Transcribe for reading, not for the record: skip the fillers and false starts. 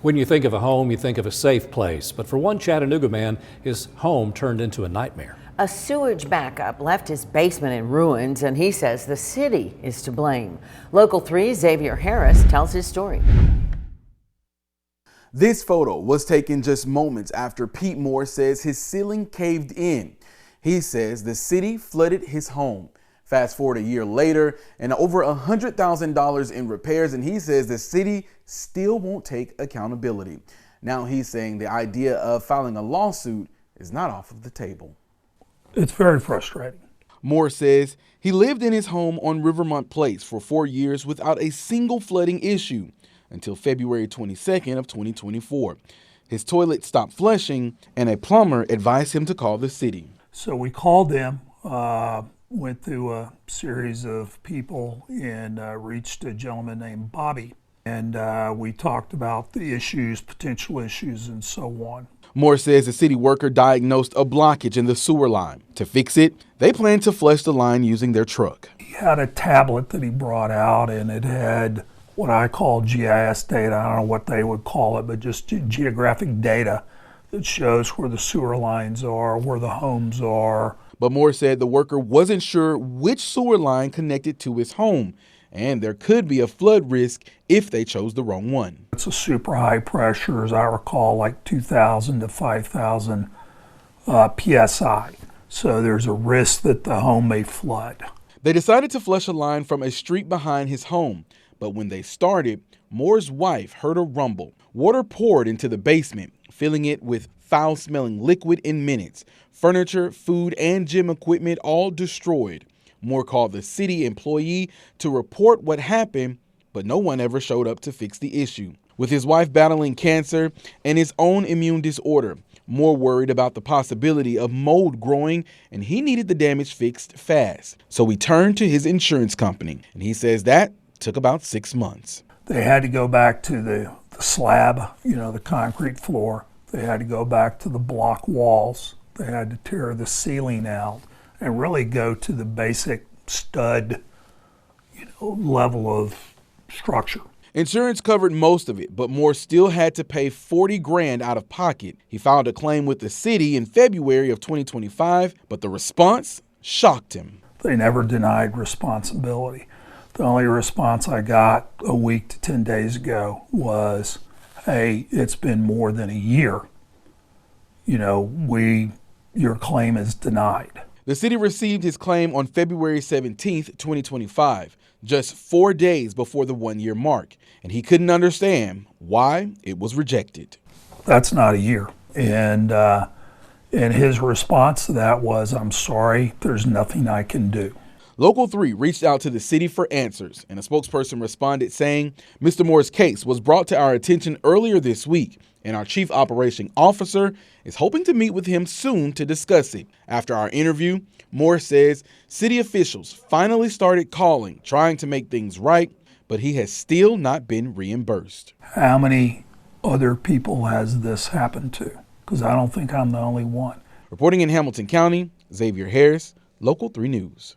When you think of a home, you think of a safe place. But for one Chattanooga man, his home turned into a nightmare. A sewage backup left his basement in ruins, and he says the city is to blame. Local 3's Xavier Harris tells his story. This photo was taken just moments after Pete Moore says his ceiling caved in. He says the city flooded his home. Fast forward a year later and over $100,000 in repairs, and he says the city still won't take accountability. Now he's saying the idea of filing a lawsuit is not off of the table. It's very frustrating. Moore says he lived in his home on Rivermont Place for 4 years without a single flooding issue until February 22nd of 2024. His toilet stopped flushing and a plumber advised him to call the city. So we called them, went through a series of people and reached a gentleman named Bobby. And we talked about the issues, potential issues, and so on. Moore says the city worker diagnosed a blockage in the sewer line. To fix it, they plan to flush the line using their truck. He had a tablet that he brought out, and it had what I call GIS data. I don't know what they would call it, but just geographic data that shows where the sewer lines are, where the homes are. But Moore said the worker wasn't sure which sewer line connected to his home, and there could be a flood risk if they chose the wrong one. It's a super high pressure, as I recall, like 2,000 to 5,000 PSI. So there's a risk that the home may flood. They decided to flush a line from a street behind his home, but when they started, Moore's wife heard a rumble. Water poured into the basement, filling it with foul-smelling liquid in minutes. Furniture, food, and gym equipment all destroyed. Moore called the city employee to report what happened, but no one ever showed up to fix the issue. With his wife battling cancer and his own immune disorder, Moore worried about the possibility of mold growing, and he needed the damage fixed fast. So he turned to his insurance company, and he says that took about 6 months. They had to go back to the slab, the concrete floor. They had to go back to the block walls. They had to tear the ceiling out and really go to the basic stud, level of structure. Insurance covered most of it, but Moore still had to pay $40,000 out of pocket. He filed a claim with the city in February of 2025, but the response shocked him. They never denied responsibility. The only response I got a week to 10 days ago was, hey, it's been more than a year. Your claim is denied. The city received his claim on February 17th, 2025, just 4 days before the 1-year mark, and he couldn't understand why it was rejected. That's not a year. And his response to that was, I'm sorry, there's nothing I can do. Local 3 reached out to the city for answers, and a spokesperson responded saying, Mr. Moore's case was brought to our attention earlier this week, and our chief operating officer is hoping to meet with him soon to discuss it. After our interview, Moore says city officials finally started calling, trying to make things right, but he has still not been reimbursed. How many other people has this happened to? Because I don't think I'm the only one. Reporting in Hamilton County, Xavier Harris, Local 3 News.